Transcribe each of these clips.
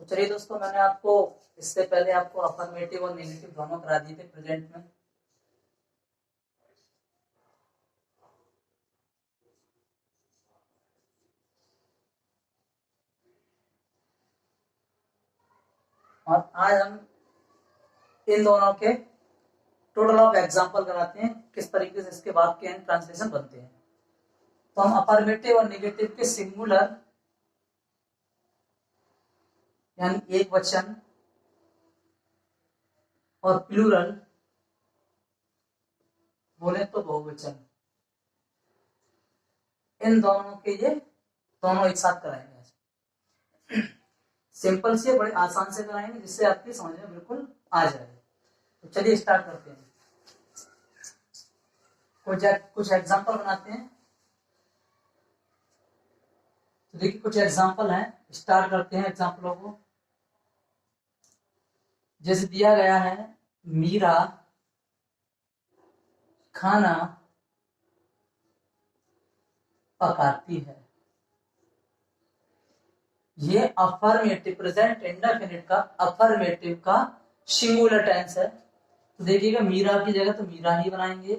तो चलिए दोस्तों, मैंने आपको इससे पहले आपको अफर्मेटिव और नेगेटिव दोनों करा दिए थे प्रेजेंट में। और आज हम इन दोनों के टोटल ऑफ एग्जाम्पल कराते हैं, किस तरीके से इसके वाक्य एंड ट्रांसलेशन बनते हैं। तो हम अफर्मेटिव और नेगेटिव के सिंगुलर यानी एक वचन और प्लूरल बोले तो बहुवचन, इन दोनों के ये दोनों एक साथ कराएंगे। सिंपल से बड़े आसान से कराएंगे जिससे आपकी समझ में बिल्कुल आ जाए। तो चलिए स्टार्ट करते हैं। कुछ एग्जांपल बनाते हैं। तो देखिए कुछ एग्जांपल हैं, स्टार्ट करते हैं एग्जांपलों को। जैसे दिया गया है, मीरा खाना पकाती है। ये अफर्मेटिव प्रेजेंट इंडेफिनिट का अफर्मेटिव का सिंगुलर टेंस है। तो देखिएगा मीरा की जगह तो मीरा ही बनाएंगे।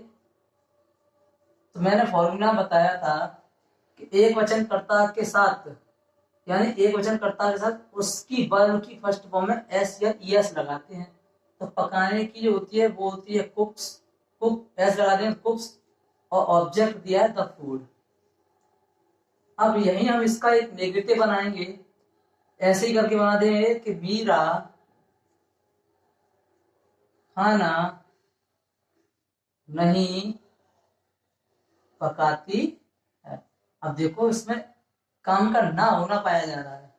तो मैंने फॉर्मूला बताया था कि एक वचन कर्ता के साथ यानी एक वचन कर्ता के साथ उसकी वर्ब की फर्स्ट फॉर्म में एस या ईएस लगाते हैं। तो पकाने की जो होती है वो होती है कुक्स, कुक एस लगाते हैं कुक्स, और ऑब्जेक्ट दिया है द फूड। अब यही हम इसका एक नेगेटिव बनाएंगे, ऐसे ही करके बना देंगे कि मीरा खाना नहीं पकाती है। अब देखो इसमें काम का ना होना पाया जा रहा है,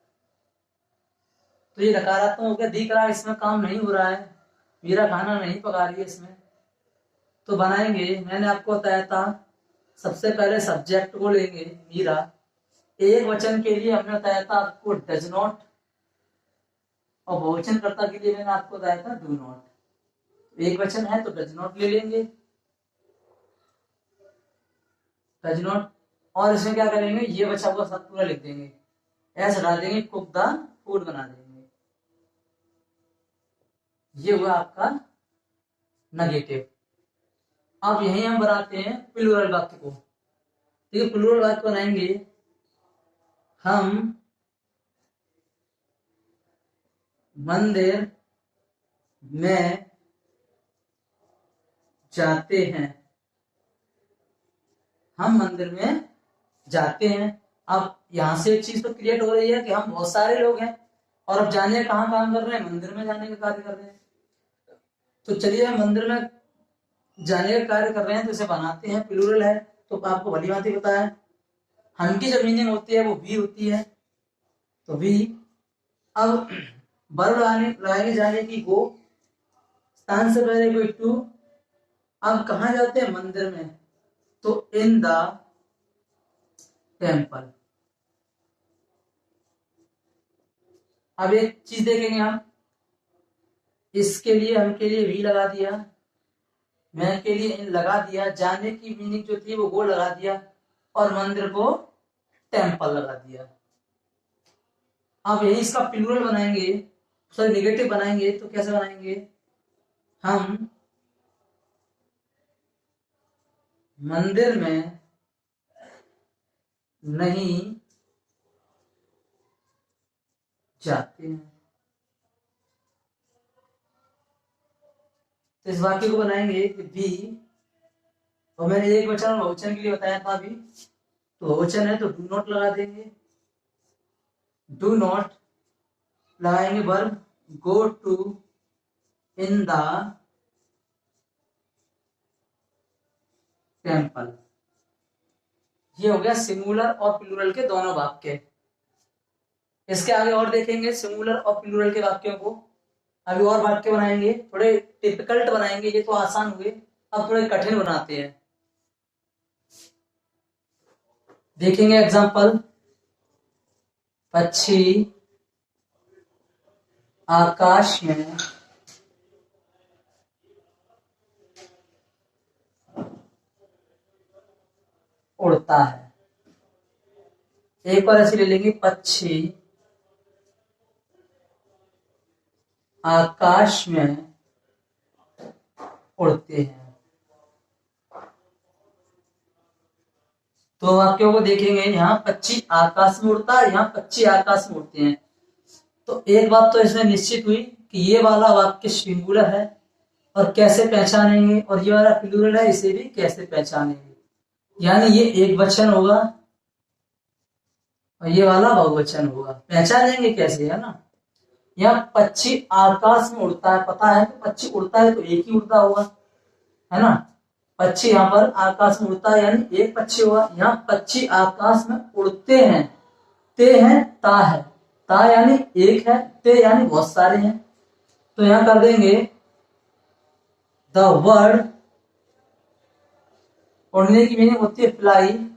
तो ये नकारात्मक हो गया, दिख रहा है इसमें काम नहीं हो रहा है, मीरा खाना नहीं पका रही है इसमें। तो बनाएंगे, मैंने आपको बताया था सबसे पहले सब्जेक्ट को लेंगे मीरा। एक वचन के लिए हमने बताया था आपको डज नॉट, और बहुवचन कर्ता के लिए मैंने आपको बताया था डू नॉट। एक वचन है तो डज नॉट ले लेंगे, डज नॉट, और इसमें क्या करेंगे, ये बचा हुआ सब पूरा लिख देंगे, ऐसा डाल देंगे, कुक द फूड बना देंगे। ये हुआ आपका नेगेटिव। अब यही हम बनाते हैं प्लूरल वाक्य को। ठीक है, प्लूरल वाक्य बनाएंगे हम मंदिर में जाते हैं। हम मंदिर में जाते हैं। अब यहां से एक चीज तो क्रिएट हो रही है कि हम बहुत सारे लोग हैं और अब जाने कहाँ काम कर रहे हैं, मंदिर में जाने का कार्य कर रहे हैं। तो चलिए हम मंदिर में जाने का कार्य कर रहे हैं तो इसे बनाते हैं, प्लूरल है तो आपको भली बात ही पता है। हम की जो मीनिंग होती है वो भी होती है, तो भी। अब वर्ब लगाने जाने की गो, स्थान से पहले कोई टू। अब कहा जाते हैं, मंदिर में, तो इन द टेम्पल। अब एक चीज देखेंगे हम, इसके लिए हम के लिए भी लगा दिया, मैं के लिए इन लगा दिया, जाने की मीनिंग जो थी वो गो लगा दिया, और मंदिर को टेम्पल लगा दिया। अब यही इसका प्लूरल बनाएंगे, सॉरी नेगेटिव बनाएंगे, तो कैसे बनाएंगे, हम मंदिर में नहीं जाते हैं। तो इस वाक्य को बनाएंगे कि बी, और मैंने एक वचन और बहुवचन के लिए बताया था अभी, तो बहुवचन है तो डू नॉट लगा देंगे, डू नॉट लगाएंगे verb go to in the temple. ये हो गया सिंगुलर और प्लूरल के दोनों वाक्य। इसके आगे और देखेंगे सिंगुलर और प्लूरल के वाक्यों को। अभी और वाक्य बनाएंगे, थोड़े टिपिकल्ट बनाएंगे, ये तो आसान हुए, अब थोड़े कठिन बनाते हैं। देखेंगे एग्जांपल, पक्षी आकाश में उड़ता है। एक बार ऐसे ले लेंगे, पक्षी आकाश में उड़ते हैं। तो वाक्यों को देखेंगे, यहाँ पक्षी आकाश में उड़ता है, यहाँ पक्षी आकाश में उड़ते हैं। तो एक बात तो इसमें निश्चित हुई कि ये वाला वाक्य सिंगुलर है, और कैसे पहचानेंगे, और ये वाला प्लूरल है, इसे भी कैसे पहचानेंगे। यानी ये एक वचन होगा और ये वाला बहुवचन होगा। पहचानेंगे कैसे, है ना। यहाँ पक्षी आकाश में उड़ता है, पता है कि पक्षी उड़ता है तो एक ही उड़ता होगा, है ना। पक्षी यहाँ पर आकाश में उड़ता है यानी एक पक्षी होगा। यहाँ पक्षी आकाश में उड़ते हैं, ते हैं, ता है, ता यानी एक है, ते यानी बहुत सारे हैं। तो यहाँ कर देंगे द वर्ड, उड़ने की मीनिंग होती है फ्लाई।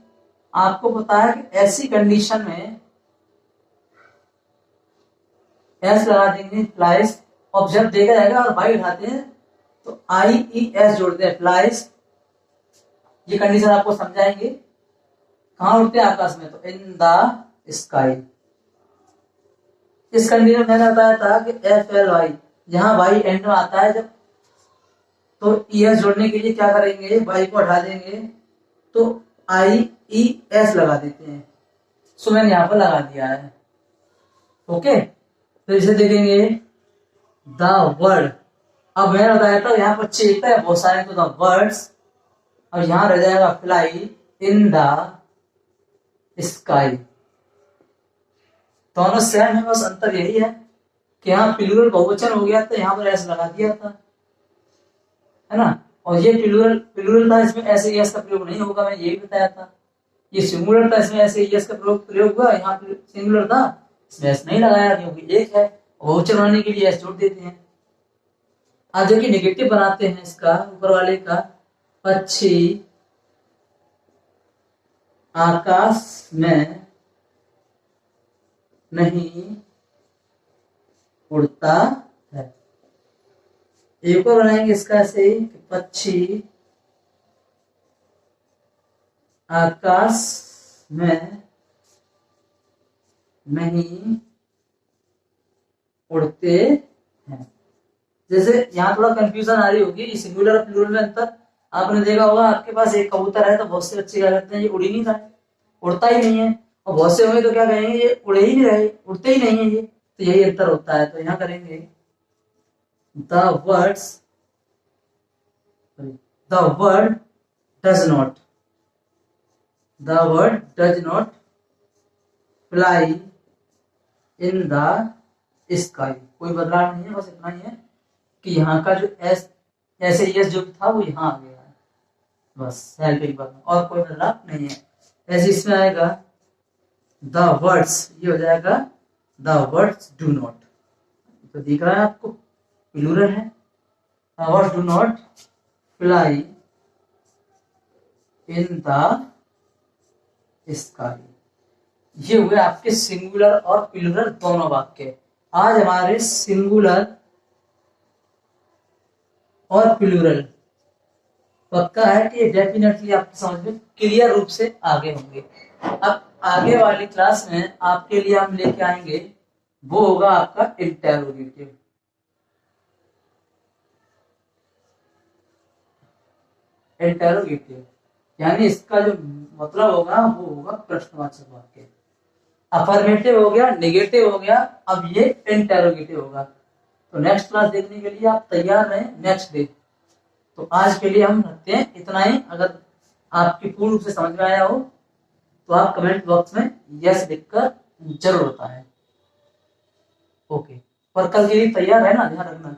आपको पता है कि ऐसी कंडीशन में एस लगा देंगे, फ्लाइज। और जब देखा जाएगा और वाई उठाते हैं तो आई ई एस जोड़ते हैं, फ्लाइज। ये कंडीशन आपको समझाएंगे। कहाँ उड़ते हैं, आकाश में, तो इन द स्काई। इस कंडीशन मैंने बताया था कि एफ एल वाई, जहां वाई एंड में आता है जब, तो ई एस जोड़ने के लिए क्या करेंगे, वाई को हटा देंगे तो आई ई एस लगा देते हैं। सो मैंने यहां पर लगा दिया है। ओके, तो इसे देखेंगे द वर्ड। अब मैंने बताया था यहाँ पर चेता है बहुत सारे, तो द वर्ड्स। अब यहां रह जाएगा फ्लाई इन द स्काई। दोनों सेम है, बस अंतर यही है कि यहाँ प्लूरल बहुवचन हो गया तो यहाँ पर एस लगा दिया था, है ना। और ये प्लूरल था, इसमें ऐसे एस का प्रयोग नहीं होगा, मैंने यही बताया था। ये सिंगुलर था, इसमें ऐसे एस का प्रयोग हुआ। यहाँ सिंगुलर था, इसमें एस नहीं लगाया क्योंकि एक है। बहुवचन बनाने के लिए एस जोड़ देते हैं। आज जो कि नेगेटिव बनाते हैं इसका, ऊपर वाले का, पक्षी आकाश में नहीं उड़ता है। एक और बनाएंगे इसका ऐसे ही, पक्षी आकाश में नहीं उड़ते हैं। जैसे यहाँ थोड़ा कंफ्यूजन आ रही होगी, सिंगुलर और प्लूरल में अंतर आपने देखा होगा। आपके पास एक कबूतर है तो बहुत से बच्चे क्या करते हैं, ये उड़ ही नहीं रहा है, उड़ता ही नहीं है। और बहुत से होंगे तो क्या कहेंगे, ये उड़े ही नहीं रहे, उड़ते ही नहीं है ये। तो यही अंतर होता है। तो यहाँ करेंगे the word does not, the word does not fly in the sky. कोई बदलाव नहीं है, बस इतना ही है कि यहाँ का जो एस, ऐसे यस जो था वो यहाँ आ गया है, बस हेल्पिंग वर्ब में, और कोई बदलाव नहीं है। ऐसे इसमें आएगा द वर्ड्स, ये हो जाएगा द वर्ड्स डू नॉट। तो दिख रहा है आपको, प्लूरल है। The words do not fly in the sky. ये हुए आपके सिंगुलर और प्लूरल दोनों वाक्य। आज हमारे सिंगुलर और प्लूरल पक्का है कि डेफिनेटली आपकी समझ में क्लियर रूप से आगे होंगे। अब आगे वाली क्लास में आपके लिए हम लेके आएंगे, वो होगा आपका इंटेरोगेटिव। इंटेरोगेटिव यानी इसका जो मतलब होगा वो होगा प्रश्नवाचक वाक्य। अफर्मेटिव हो गया, नेगेटिव हो गया, अब ये इंटेरोगेटिव होगा। तो नेक्स्ट क्लास देखने के लिए आप तैयार रहें नेक्स्ट डे। तो आज के लिए हम रखते हैं इतना ही। अगर आपकी पूर्ण रूप से समझ में आया हो तो आप कमेंट बॉक्स में यस लिखकर जरूर बताएं। ओके, पर कल के लिए तैयार है ना, ध्यान रखना।